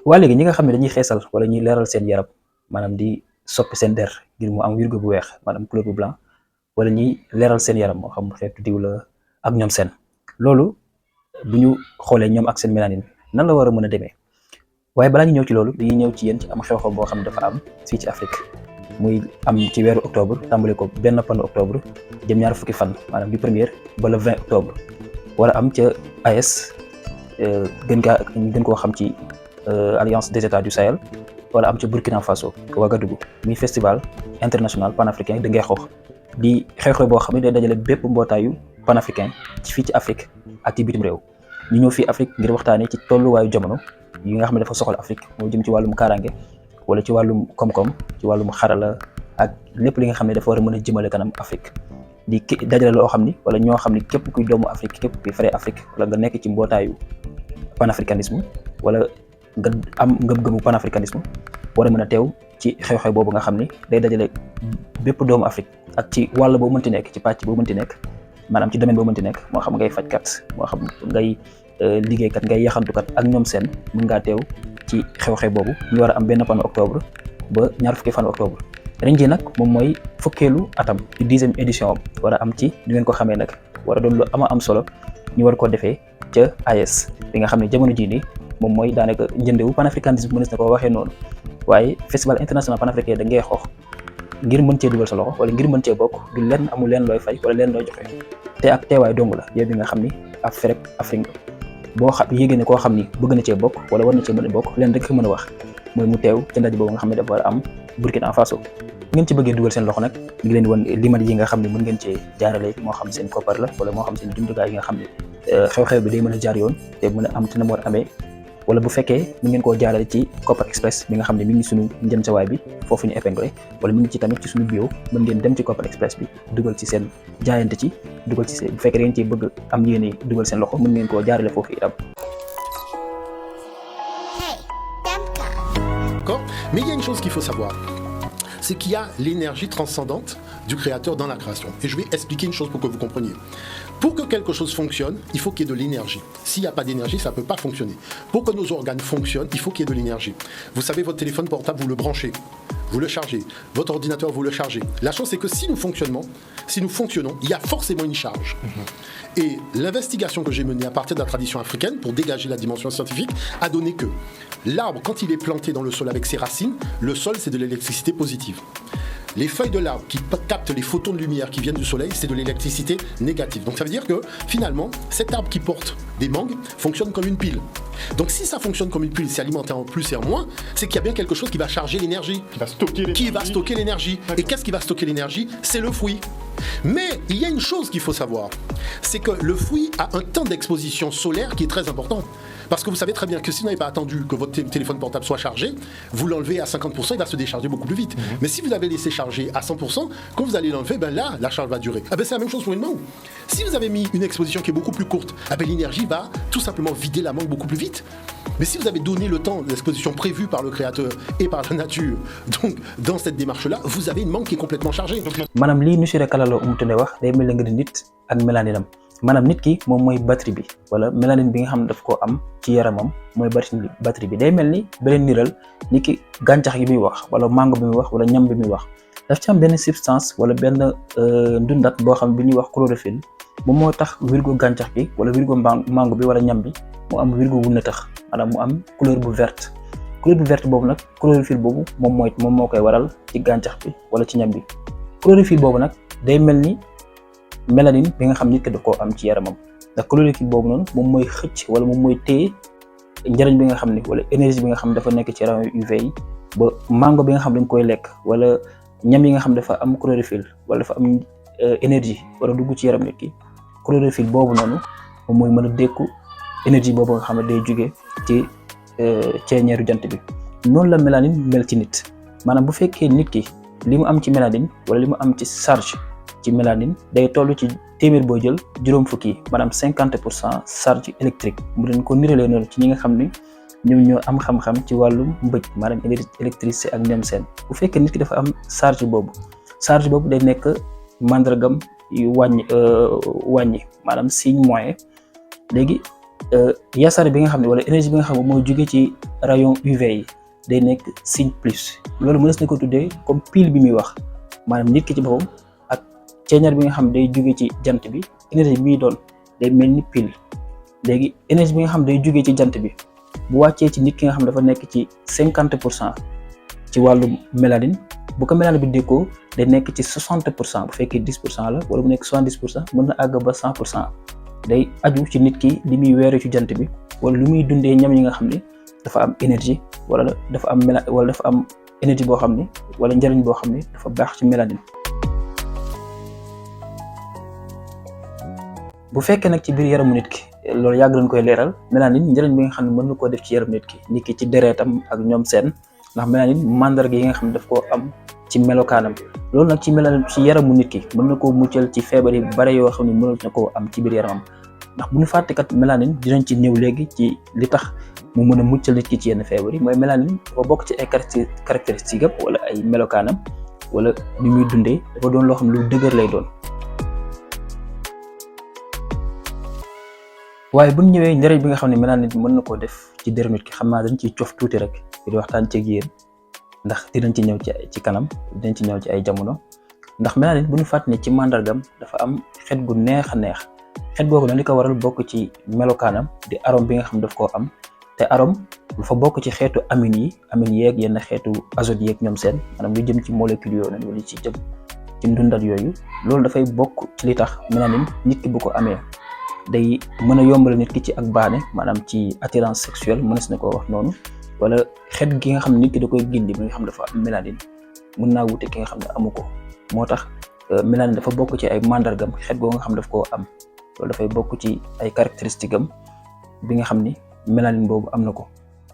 waa léegi ñi nga xam ne dañuy xeesal wala ñuy leeral seen yaram maanaam di soppi seen der ngir mu am wirgo bu weex maanaam couleur bu blanc wala ñuy leeral seen yaram moo xam xeetu diw la ak ñoom seen loolu bu ñu xoolee ñoom ak seen mélanine nan la war a mën a demee waaye balaa ñu ñëw ci loolu dañuy ñëw ci yéen ci am xew-xew boo xam ne dafa am fii ci Afrique muy am ci weeru octobre tàmbale ko benn fan octobre jëm ñaar fukki fan maanaam du premier ba le 20 octobre war a am ca AES gën koo xam ci Alliance des États du Sahel wala am ca Burkina Faso Ouagadougou muy festival international panafricain de Ngexoox di xew-xew boo xam ne day dajale bépp mbootaayu panafricain ci fii ci Afrique ak ci bitim réew ñu ñëw fii Afrique ngir waxtaanee ci tolluwaayu jamono yi nga xam ne dafa soxal Afrique moo jëm ci wàllum kaaraange wala ci wàllum koom-koom ci wàllum xarala ak lépp li nga xam ne dafa war a mën a jëmale kanam Afrique di dajale loo xam ni wala ñoo xam ni képp kuy doomu Afrique képp kuy fare Afrique wala nga nekk ci mbootaayu panafricanisme wala nga am ngëm-ngëmu panafricanisme war a mën a teew ci xew-xew boobu nga xam ni day dajale bépp doomu Afrique ak ci wàll boo mënti nekk ci pàcc boo mënti nekk maanaam ci domaine boo mënti nekk moo xam ngay fajkat moo xam ngay liggéeykat ngay yaxantukat ak ñoom seen mën ngaa teew ci xew-xew boobu ñu war a am benn fan octobre ba ñaar fukki fan octobre ren ji nag moom mooy fukkeelu atam ci 10e édition am war a am ci ñu ngeen ko xamee nag war a doon lu am solo ñu war koo defee ca AES bi nga xam ne jamono jii nii moom mooy daanaka njëndewu panafricanisme mënees na ko waxee noonu waaye festival international panafricain de Ngexoox ngir mën cee dugal sa loxo wala ngir mën cee bokk du lenn amul leen looy fay wala leen looy joxe te ak teewaay dong la yow bi nga xam ni ab ferek Afrique boo xam yéegée ne koo xam ni bëgg na cee bokk wala war na cee mën a bokk leen rek mën a wax mooy mu teew ca ndaje boobu nga xam ne dafa war a am Burkina Faso ngeen ci bëggee dugal seen loxo nag ñu ngi leen di wan limat yi nga xam ne mën ngeen cee jaarale moo xam seen koppar la wala moo xam seen jumtukaay yi nga xam ne xew-xew bi day mën a jaar yoon te mën a am te na mu war amee wala bu fekkee mu ngeen koo jaarale ci Kopar Express bi nga xam ne mi ngi suñu njëm sa waay bi foofu ñu épinglé wala mi ngi ci tamit ci suñu bio mën ngeen dem ci Kopar Express bi dugal ci seen jaayante ci dugal ci seen bu fekkee da ngeen ci bëgg am yéene dugal seen loxo mën ngeen koo jaarale foofu itam. D'accord, mais il y a une chose qu'il faut savoir, c'est qu'il y a l'énergie transcendante du créateur dans la création. Et je vais expliquer une chose pour que vous compreniez. Pour que quelque chose fonctionne, il faut qu'il y ait de l'énergie. S'il n'y a pas d'énergie, ça ne peut pas fonctionner. Pour que nos organes fonctionnent, il faut qu'il y ait de l'énergie. Vous savez, votre téléphone portable, vous le branchez, vous le chargez. Votre ordinateur, vous le chargez. La chose, c'est que si nous fonctionnons, il y a forcément une charge. Et l'investigation que j'ai menée à partir de la tradition africaine, pour dégager la dimension scientifique, a donné que l'arbre, quand il est planté dans le sol avec ses racines, le sol, c'est de l'électricité positive. Les feuilles de l'arbre qui captent les photons de lumière qui viennent du soleil, c'est de l'électricité négative. Donc ça veut dire que finalement, cet arbre qui porte des mangues fonctionne comme une pile. Donc si ça fonctionne comme une pile, c'est alimenté en plus et en moins, c'est qu'il y a bien quelque chose qui va charger l'énergie. Qui va stocker l'énergie. Et qu'est-ce qui va stocker l'énergie? C'est le fruit. Mais il y a une chose qu'il faut savoir, c'est que le fruit a un temps d'exposition solaire qui est très important. Parce que vous savez très bien que si vous n'avez pas attendu que votre téléphone portable soit chargé, vous l'enlevez à 50%, il va se décharger beaucoup plus vite. Mais si vous avez laissé charger à 100%, quand vous allez l'enlever, ben là, la charge va durer. Ah ben c'est la même chose pour une mangue. Si vous avez mis une exposition qui est beaucoup plus courte, ah ben l'énergie va tout simplement vider la mangue beaucoup plus vite. Mais si vous avez donné le temps d'exposition prévu par le créateur et par la nature, donc dans cette démarche-là, vous avez une mangue qui est complètement chargée. Maanaam lii monsieur Kalalo Umutune wax day mel nga di nit ak mélaninam maanaam nit ki moom mooy batterie bi wala mélanine bi nga xam ne daf koo am ci yaramam mooy batterie bi day mel ni beneen niral ni ki gàncax gi muy wax wala mango bi muy wax wala ñam bi muy wax daf ci am benn substance wala benn ndundat boo xam bi ñuy wax chlorophylle moom moo tax wirgo gàncax bi wala wirgo mango bi wala ñam bi mu am wirgo wu nëtax maanaam mu am couleur bu verte boobu nag chlorophylle boobu moom moo koy waral ci gàncax bi wala ci ñam bi chlorophylle boobu nag day mel ni mélanine bi nga xam nit ki daf koo am ci yaramam ndax chlorophylle boobu noonu moom mooy xëcc wala moom mooy téye njëriñ bi nga xam ne wala énergie bi nga xam ne dafa nekk ci rayon UV yi ba mango bi nga xam dañ koy lekk wala ñam yi nga xam dafa am chlorophylle wala dafa am énergie wala dugg ci yaram nit ki chlorophylle boobu noonu moom mooy mën a dékku énergie boobu nga xam ne day jóge ci ceeñeeru jant bi noonu la mélanine mel ci nit maanaam bu fekkee nit ki li mu am ci mélanine wala li mu am ci charge ci mélanine day toll ci téeméer boo jël juróom fukki maanaam 50% charge électrique mu leen ko niralee noonu ci ñi nga xam ni ñoom ñoo am xam-xam ci wàllum mbëj maanaam électricité ak ñoom seen bu fekkee nit ki dafa am charge boobu day nekk mandargam yu wàññi maanaam signe moyen léegi yasar bi nga xam ne wala énergie bi nga xam ne moo jóge ci rayon UV yi day nekk signe plus. loolu mënees na ko tuddee comme pile bi muy wax maanaam nit ki ci boppam ak ceeñar bi nga xam ne day jóge ci jant bi énergie bi muy doon day mel ni pile. léegi énergie bi nga xam day jóge ci jant bi bu wàccee ci nit ki nga xam dafa nekk ci 50% ci wàllu mélanine bu ko mélanine bi dékkoo day nekk ci 60% bu fekkee 10% la wala bu nekk 70% mën na àgg ba 100%. day aju ci nit ki li muy weeru ci jant bi wala lu muy dundee ñam yi nga xam ne dafa am énergie wala dafa am wala dafa am énergie boo xam ne wala njëriñ boo xam ne dafa baax ci mélanine. bu fekkee nag ci biir yaramu nit ki loolu yàgg lañ koy leeral mélanine njëriñ bi nga xam ne mën na koo def ci yaram nit ki ci deretam ak ñoom seen ndax mélanine mandarga yi nga xam ne daf koo am ci melokaanam loolu nag ci yaramu nit ki mën na koo muccal ci feebar yi bare yoo xam ne mënul na koo am ci biir yaramam ndax bu ñu fàtte kat mélanine dinañ ci ñëw léegi ci li tax mu mën a muccal nit ki ci yenn feebar yi mooy mélanine dafa bokk ci ay caractéristiques am wala ay melokaanam wala ni muy dundee dafa doon loo xam ne lu dëgër lay doon. waaye bu ñu ñëwee njëriñ bi nga xam ne mélanine mën na koo def ci deru nit ki xam naa dañ ciy cof tuuti rek di waxtaan ci ak yéen ndax dinañ ci ñëw ci kanam dinañ ci ñëw ci ay jamono ndax mélanine bu ñu fàtte ne ci màndargam dafa am xet gu neex a neex xet googu nag li ko waral bokk ci melokaanam di arôme bi nga xam daf koo am te arôme dafa bokk ci xeetu amine yeeg yenn xeetu azote yeeg ñoom seen maanaam lu jëm ci molécule yooyu nag wala ci jëm ci ndundat yooyu loolu dafay bokk ci li tax mélanine nit ki bu ko amee day mën a yombal nit ki ci ak baane maanaam ci attirance sexuelle mënees na koo wax noonu wala xet gi nga xam ne nit ki da koy gindi bi nga xam dafa am mélanine mën naa wute ki nga xam ne amu ko moo tax mélanine dafa bokk ci ay mandargam xet goo nga xam daf koo am loolu dafay bokk ci ay caractéristiques am bi nga xam ni mélanine boobu am na ko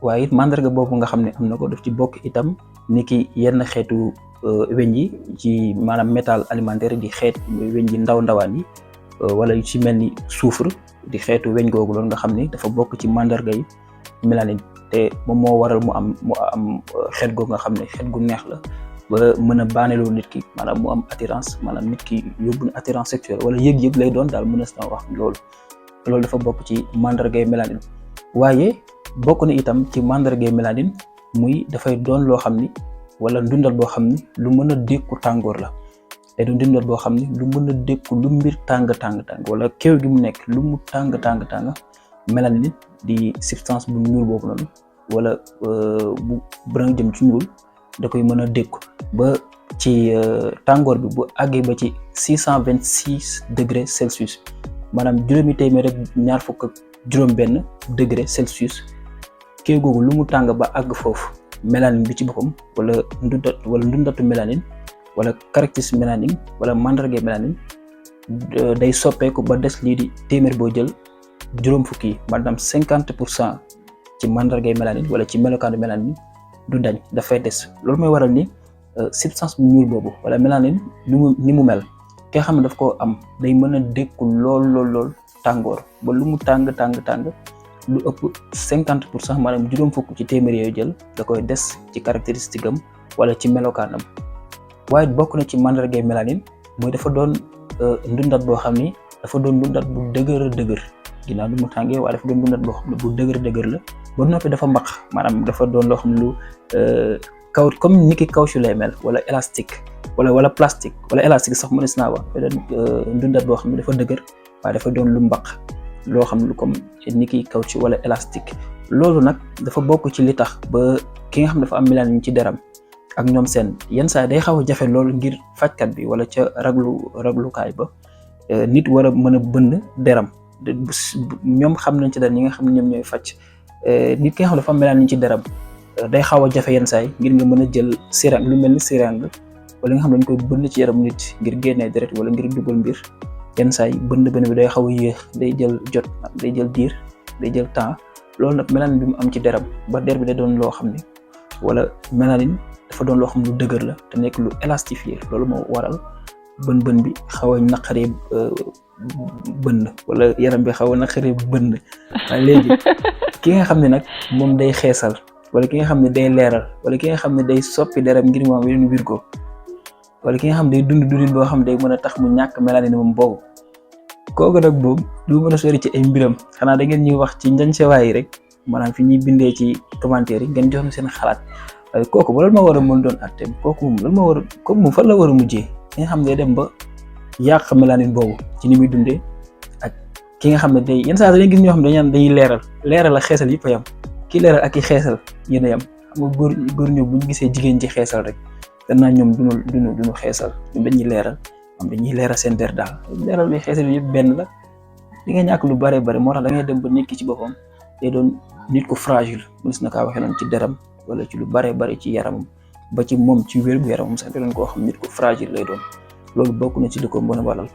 waaye it mandarga boobu nga xam ne am na ko daf ci bokk itam ni ki yenn xeetu weñ yi ci maanaam métal alimentaire di xeet weñ yi ndawaan yi wala yu ci mel ni soufre di xeetu weñ googu loolu nga xam ni dafa bokk ci mandarga yi mélanine te moom moo waral mu am xeet googu nga xam ne xeet gu neex la ba mën a baaneloo nit ki maanaam mu am attirance maanaam nit ki yóbbu na attirance sexuelle wala yëg-yëg lay doon daal mënees na wax loolu dafa bokk ci mandargay mélanine waaye bokk na itam ci mandargay mélanine muy dafay doon loo xam ni wala ndundal boo xam ni lu mën a dékku tàngoor la te du ndundal boo xam ni lu mën a dékku lu mbir tàng wala kéew gi mu nekk lu mu tàng mélanine di substance bu ñuul boobu noonu wala bu brun jëm ci ñuul da koy mën a dékku ba ci tàngoor bi bu àggee ba ci 626 degré Celsius maanaam juróomi téeméer rek ñaar fukk ak juróom-benn degré Celsius kéew googu lu mu tàng ba àgg foofu mélanine bi ci boppam wala ndundatu mélanine wala caractéristique mélanine wala mandarga mélanine day soppeeku ba des lii di téeméer boo jël juróom fukki yi maanaam 50% ci mandargay mélanine wala ci melokaanu mélanine du dañ dafay des loolu mooy waral ni substance bu ñuul boobu wala mélanine ni mu mel ki nga xam ne daf koo am day mën a dékku lool tàngoor ba lu mu tàng lu ëpp 50% maanaam juróom fukk ci téeméer yooyu jël da koy des ci caractéristique am wala ci melokaanam waaye bokk na ci mandargay mélanine mooy dafa doon ndundat boo xam ni dafa doon ndundat bu dëgër ginnaaw lu mu tàngee waaye dafa doon ndundat boo xam ne bu dëgër la ba noppi dafa mbaq maanaam dafa doon loo xam ne lu comme ni ki caoutchouc lay mel wala élastique wala plastique wala élastique sax mënees naa wax ndundat boo xam ne dafa dëgër waaye dafa doon lu mbaq loo xam lu comme ni ki caoutchouc wala élastique loolu nag dafa bokk ci li tax ba ki nga xam dafa am mélanine ci deram ak ñoom seen yenn saa day xaw a jafe loolu ngir fajkat bi wala ca raglukaay ba nit war a mën a bënn deram ñoom xam nañ ci dara ñi nga xam ne ñoom ñooy faj nit ki nga xam dafa am mélanine ci deram day xaw a jafe yenn saay ngir nga mën a jël seringue lu mel ni seringue wala nga xam dañ koy bënn ci yaram nit ngir génnee deret wala ngir dugal mbir yenn saay bënn bi day xaw a yéex day jël day jël diir day jël temps loolu nag mélanine bi mu am ci deram ba der bi day doon loo xam ne wala mélanine dafa doon loo xam lu dëgër la te nekk lu élastifié loolu moo waral bën bi xaw a naqaree bënn wala yaram bi xaw a naqaree bënn waaye léegi ki nga xam ne nag moom day xeesal wala ki nga xam ne day leeral wala ki nga xam ne day soppi deram ngir moom yeneen wirgo wala ki nga xam ne day dundin boo xam ne day mën a tax mu ñàkk mélanine moom boobu kooku nag moom du mën a sori ci ay mbiram xanaa da ngeen ñuy wax ci njañsewaay yi rek maanaam fi ñuy bindee ci commentaire yi ngeen jox ñu seen xalaat waaye kooku ba lan ma war a mën doon atteem kooku moom lan ma war a kooku moom fan la war a mujjee ki nga xam ne dem ba yàq mélanine boobu ci ni muy dundee ak ki nga xam ne day yenn saa dañuy gis ñoo xam ne dañuy leeral ak xeesal yëpp a yam ki leeral ak ki xeesal yéen a yam xam nga góor ñoom bu ñu gisee jigéen ji xeesal rek danaa ñoom duñu xeesal ñoom dañuy leeral seen der daal leeral bi xeesal yëpp benn la di nga ñàkk lu bare bare moo tax da ngay dem ba nit ki ci boppam day doon nit ko fragile mës na kaa waxee noonu ci deram wala ci lu bare bare ci yaramam ba ci moom ci wér gu yaramam sax da doon koo xam nit ko fragile lay doon loolu bokk na ci li ko mën a walal